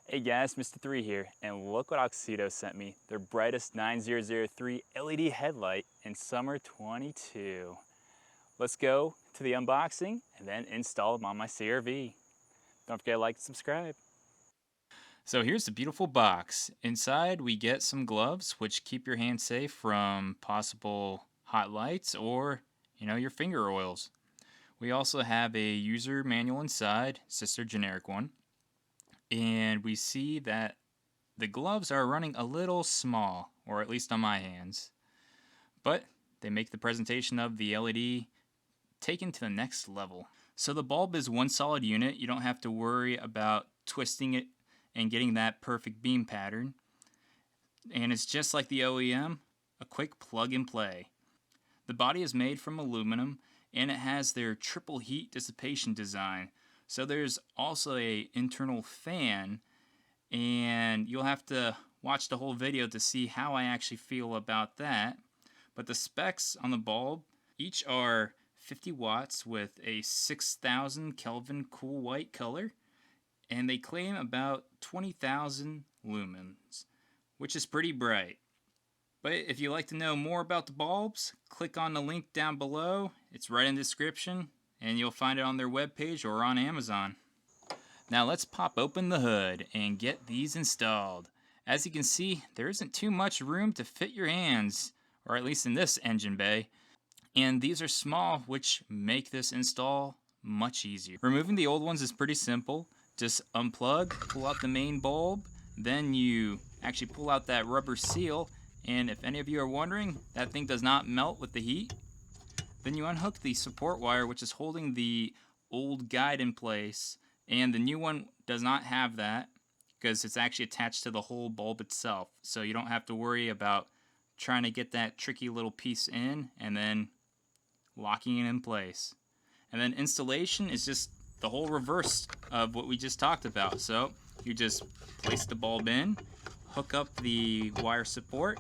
Hey guys, Mr.III here, and look what Auxito sent me, their Brightest 9003 LED headlight in summer 22. Let's go to the unboxing and then install them on my CR-V. Don't forget to like and subscribe. So here's the beautiful box. Inside we get some gloves which keep your hands safe from possible hot lights or, your finger oils. We also have a user manual inside, it's just their generic one. And we see that the gloves are running a little small, or at least on my hands. But they make the presentation of the LED taken to the next level. So the bulb is one solid unit. You don't have to worry about twisting it and getting that perfect beam pattern. And it's just like the OEM, a quick plug and play. The body is made from aluminum and it has their triple heat dissipation design. So there's also an internal fan, and you'll have to watch the whole video to see how I actually feel about that. But the specs on the bulb, each are 50 watts with a 6000 Kelvin cool white color, and they claim about 20,000 lumens, which is pretty bright. But if you'd like to know more about the bulbs, click on the link down below. It's right in the description, and you'll find it on their webpage or on Amazon. Now let's pop open the hood and get these installed. As you can see, there isn't too much room to fit your hands, or at least in this engine bay. And these are small, which make this install much easier. Removing the old ones is pretty simple. Just unplug, pull out the main bulb, then you actually pull out that rubber seal. And if any of you are wondering, that thing does not melt with the heat. Then you unhook the support wire, which is holding the old guide in place. And the new one does not have that because it's actually attached to the whole bulb itself. So you don't have to worry about trying to get that tricky little piece in and then locking it in place. And then installation is just the whole reverse of what we just talked about. So you just place the bulb in, hook up the wire support,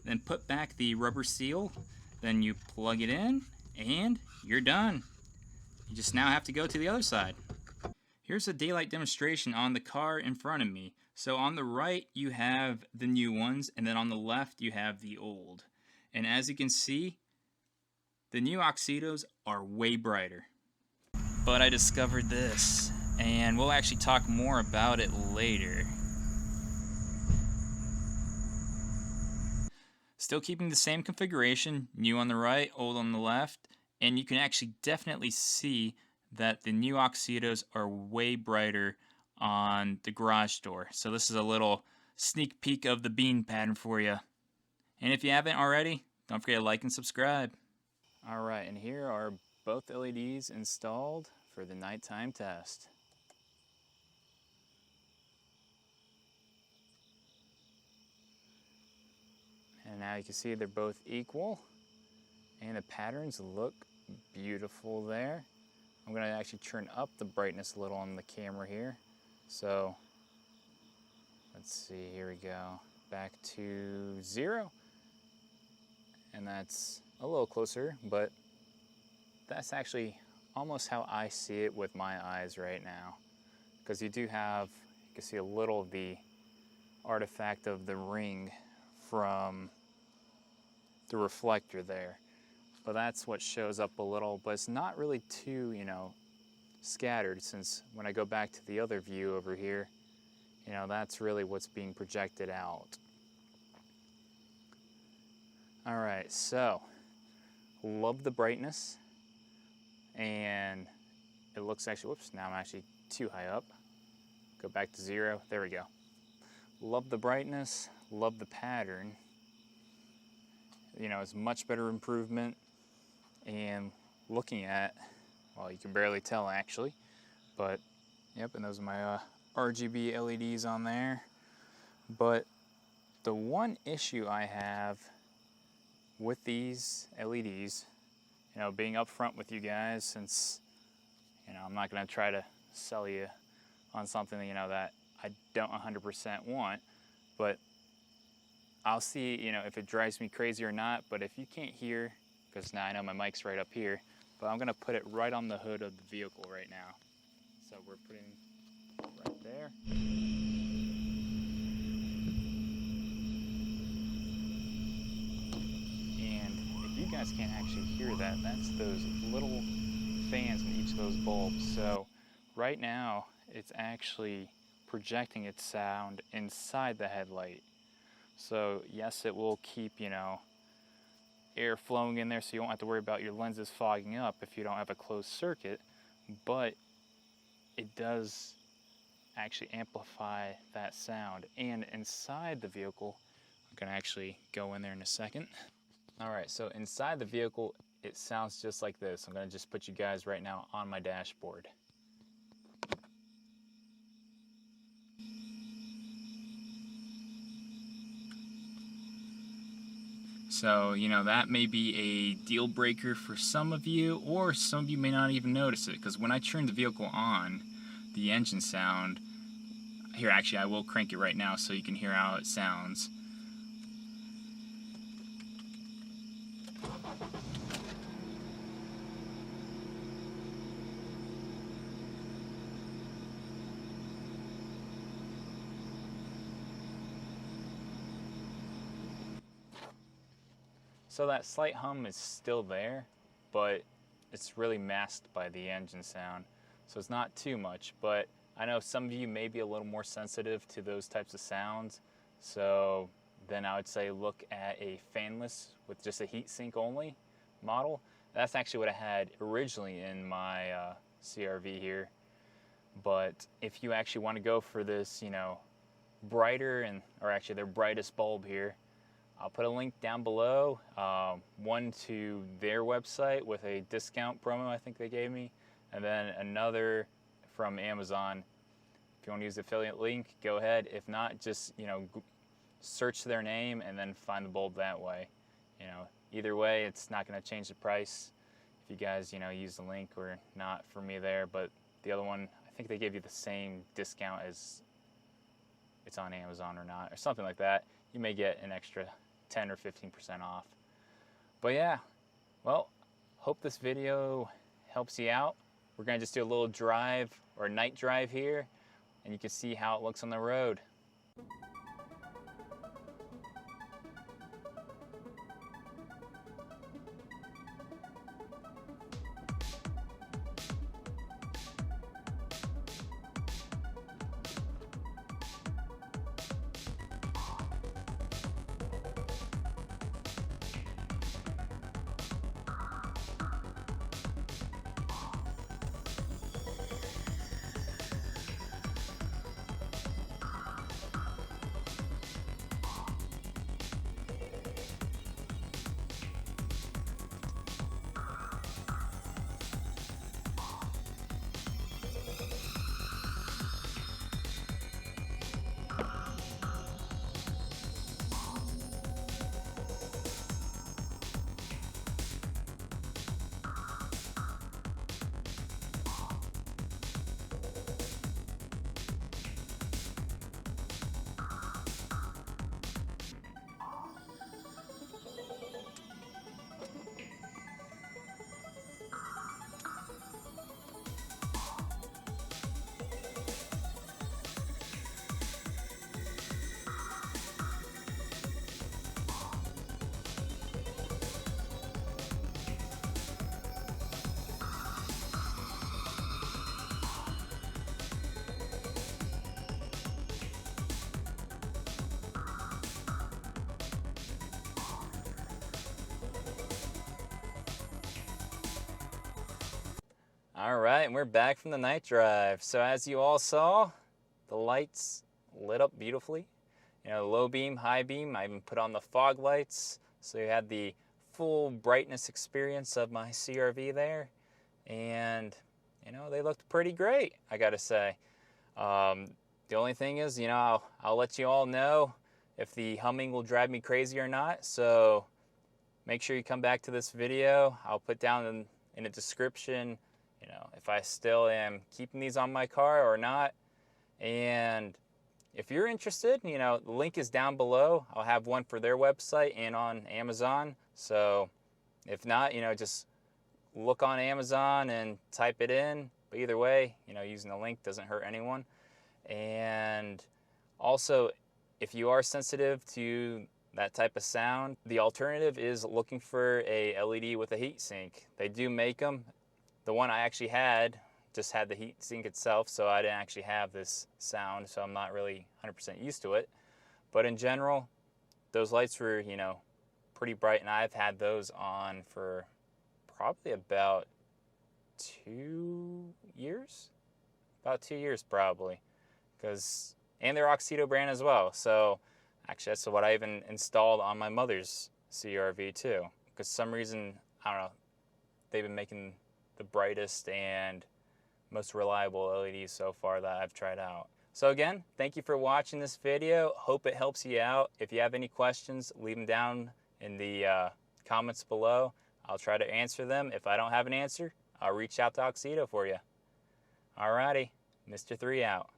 then put back the rubber seal, then you plug it in, and you're done. You just now have to go to the other side. Here's a daylight demonstration on the car in front of me. So on the right you have the new ones, and then on the left you have the old. And as you can see, the new Auxitos are way brighter. But I discovered this, and we'll actually talk more about it later. Still keeping the same configuration, new on the right, old on the left, and you can actually definitely see that the new Auxitos are way brighter on the garage door. So this is a little sneak peek of the beam pattern for you. And if you haven't already, don't forget to like and subscribe. Alright, and here are both LEDs installed for the nighttime test. And now you can see they're both equal, and the patterns look beautiful there. I'm going to actually turn up the brightness a little on the camera here. So let's see, here we go. Back to 0. And that's a little closer, but that's actually almost how I see it with my eyes right now. Because you can see a little of the artifact of the ring from the reflector there. But that's what shows up a little, but it's not really too, scattered, since when I go back to the other view over here, that's really what's being projected out. Alright, so love the brightness, and it looks actually, whoops, now I'm actually too high up. Go back to 0, there we go. Love the brightness, love the pattern. It's much better improvement. And looking at, well, you can barely tell actually, but yep, and those are my RGB LEDs on there. But the one issue I have with these LEDs, being upfront with you guys, since I'm not going to try to sell you on something that I don't 100% want, but I'll see if it drives me crazy or not. But if you can't hear, because now I know my mic's right up here, but I'm going to put it right on the hood of the vehicle right now. So we're putting right there. guys can't actually hear that. That's those little fans in each of those bulbs. So right now it's actually projecting its sound inside the headlight. So yes, it will keep, air flowing in there so you won't have to worry about your lenses fogging up if you don't have a closed circuit, but it does actually amplify that sound. And inside the vehicle, I'm gonna actually go in there in a second. All right, so inside the vehicle, it sounds just like this. I'm gonna just put you guys right now on my dashboard. So, that may be a deal breaker for some of you, or some of you may not even notice it, because when I turn the vehicle on, the engine sound, here actually I will crank it right now so you can hear how it sounds. So that slight hum is still there, but it's really masked by the engine sound. So it's not too much, but I know some of you may be a little more sensitive to those types of sounds. So then I would say look at a fanless with just a heat sink only model. That's actually what I had originally in my CR-V here. But if you actually want to go for this, brighter or actually their brightest bulb here, I'll put a link down below, one to their website with a discount promo I think they gave me, and then another from Amazon. If you want to use the affiliate link, go ahead. If not, just search their name and then find the bulb that way. Either way, it's not going to change the price if you guys use the link or not for me there. But the other one, I think they gave you the same discount as it's on Amazon or not, or something like that. You may get an extra 10 or 15% off. But yeah, well, hope this video helps you out. We're gonna just do a little drive or a night drive here, and you can see how it looks on the road. All right, and we're back from the night drive. So as you all saw, the lights lit up beautifully. Low beam, high beam. I even put on the fog lights, so you had the full brightness experience of my CR-V there. And, they looked pretty great, I gotta say. The only thing is, I'll let you all know if the humming will drive me crazy or not. So make sure you come back to this video. I'll put down in the description if I still am keeping these on my car or not. And if you're interested, the link is down below. I'll have one for their website and on Amazon. So if not, just look on Amazon and type it in. But either way, using the link doesn't hurt anyone. And also, if you are sensitive to that type of sound. The alternative is looking for a LED with a heat sink. They do make them. The one I actually had just had the heat sink itself, so I didn't actually have this sound, so I'm not really 100% used to it. But in general, those lights were, you know, pretty bright, and I've had those on for probably about 2 years? About 2 years probably. And they're Auxito brand as well, so actually that's what I even installed on my mother's CRV too. Because some reason, I don't know, they've been making the brightest and most reliable LEDs so far that I've tried out. So again, thank you for watching this video. Hope it helps you out. If you have any questions, leave them down in the comments below. I'll try to answer them. If I don't have an answer, I'll reach out to Auxito for you. Alrighty, Mr.III out.